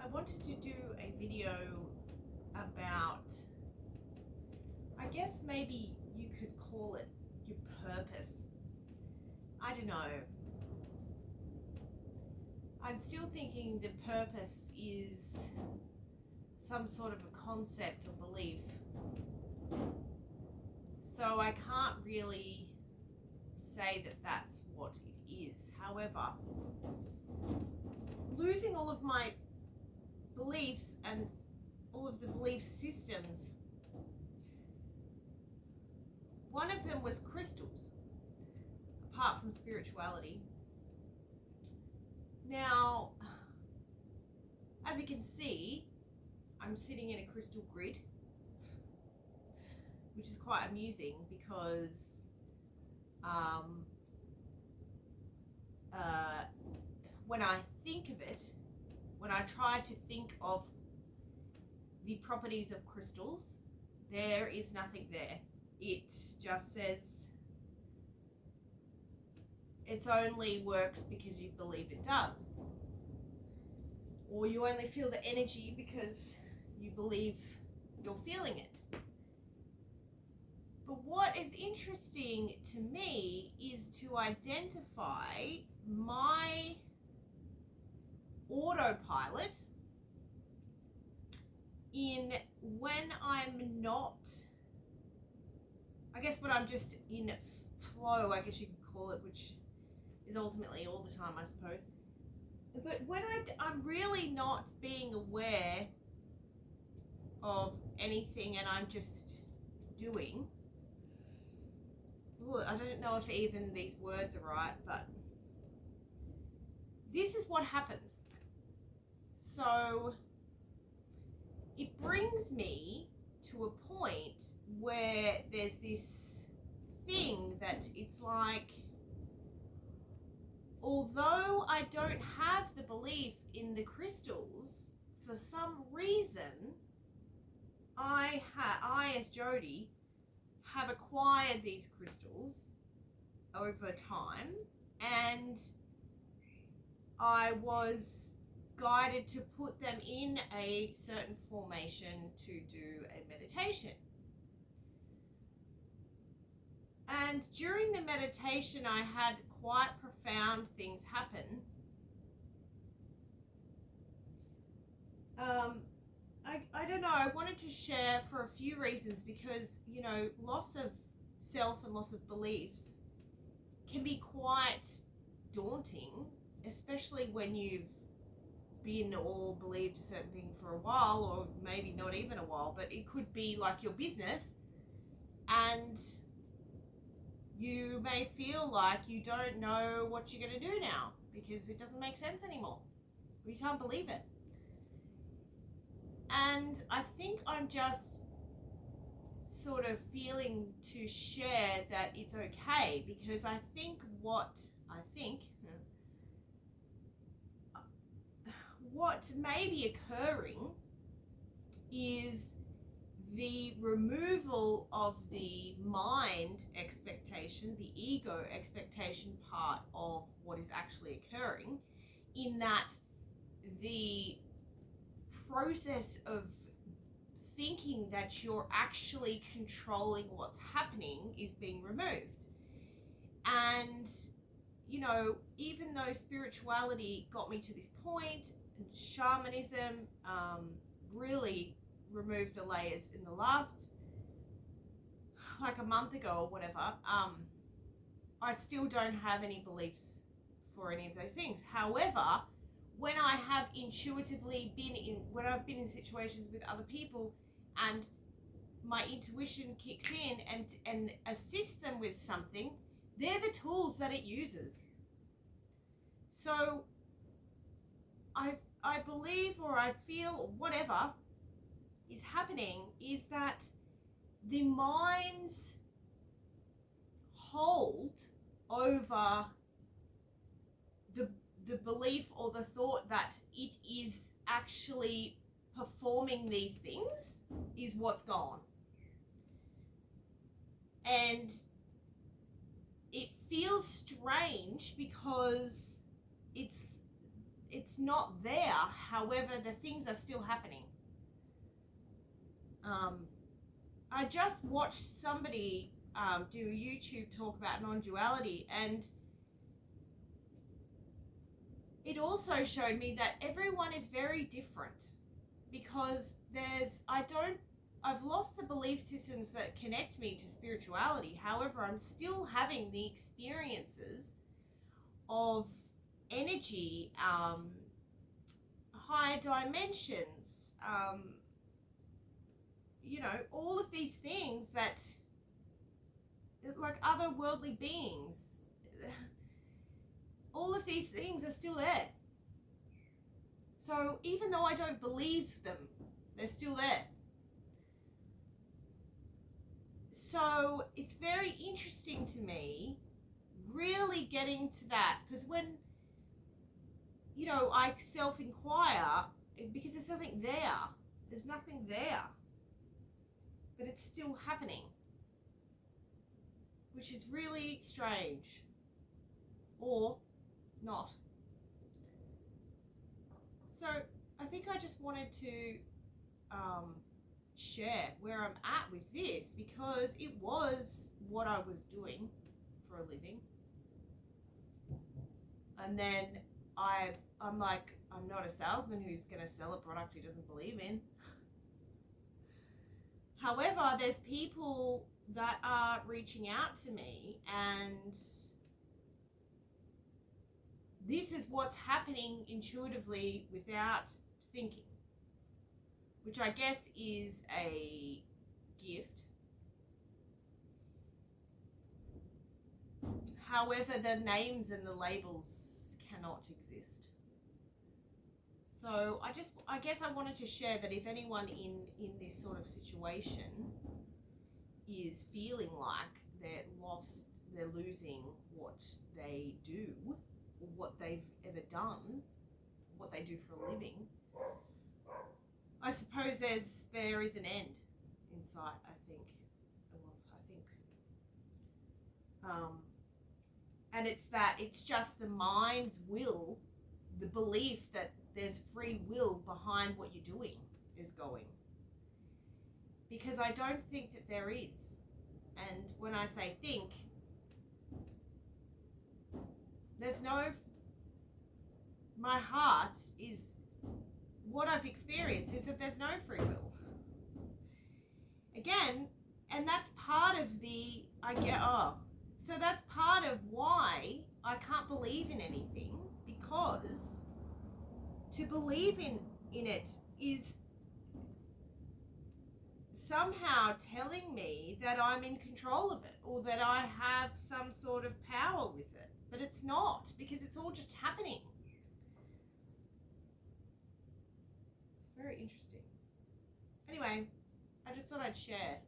I wanted to do a video about, I guess maybe you could call it your purpose. I don't know. I'm still thinking the purpose is some sort of a concept or belief. So I can't really say that that's what it is. However, losing all of my beliefs and all of the belief systems, one of them was crystals, apart from spirituality. Now, as you can see, I'm sitting in a crystal grid, which is quite amusing because when I think of it, when I try to think of the properties of crystals, there is nothing there. It just says it only works because you believe it does. Or you only feel the energy because you believe you're feeling it. But what is interesting to me is to identify my autopilot in when I'm not, I guess when I'm just in flow, I guess you could call it, which is ultimately all the time, I suppose. But when I'm really not being aware of anything and I'm just doing, well, I don't know if even these words are right, but this is what happens. So it brings me to a point where there's this thing that it's like, although I don't have the belief in the crystals, for some reason, I as Jody have acquired these crystals over time, and I was guided to put them in a certain formation to do a meditation. And during the meditation, I had quite profound things happen. I don't know, I wanted to share for a few reasons because, you know, loss of self and loss of beliefs can be quite daunting, especially when you've been or believed a certain thing for a while, or maybe not even a while, but it could be like your business, and you may feel like you don't know what you're going to do now because it doesn't make sense anymore. You can't believe it. And I think I'm just sort of feeling to share that it's okay, because I think what may be occurring is the removal of the mind expectation, the ego expectation part of what is actually occurring, in that the process of thinking that you're actually controlling what's happening is being removed. And, you know, even though spirituality got me to this point, and shamanism really removed the layers in the last, like a month ago or whatever, I still don't have any beliefs for any of those things. However, when I have intuitively when I've been in situations with other people and my intuition kicks in and assists them with something, they're the tools that it uses. So I believe, or I feel, or whatever is happening, is that the mind's hold over the belief or the thought that it is actually performing these things is what's gone. And it feels strange because it's it's not there. However, the things are still happening. I just watched somebody do a YouTube talk about non-duality, and it also showed me that everyone is very different, because I've lost the belief systems that connect me to spirituality. However, I'm still having the experiences of energy, higher dimensions, all of these things that, like otherworldly beings, all of these things are still there. So even though I don't believe them, they're still there. So it's very interesting to me really getting to that, because when, I self-inquire, because there's nothing there. There's nothing there. But it's still happening, which is really strange. Or not. So I think I just wanted to share where I'm at with this, because it was what I was doing for a living. And then I'm like, I'm not a salesman who's going to sell a product he doesn't believe in. However, there's people that are reaching out to me, and this is what's happening intuitively without thinking, which I guess is a gift. However, the names and the labels cannot exist. So I guess I wanted to share that if anyone in this sort of situation is feeling like they're lost, they're losing what they do, or what they've ever done, what they do for a living, I suppose there is an end in sight, I think. And it's just the mind's will, the belief that there's free will behind what you're doing is going. Because I don't think that there is. And when I say think, my heart is, what I've experienced is that there's no free will. Again, and that's part of so that's part of why I can't believe in anything, because to believe in it is somehow telling me that I'm in control of it, or that I have some sort of power with it. But it's not, because it's all just happening. It's very interesting. Anyway, I just thought I'd share.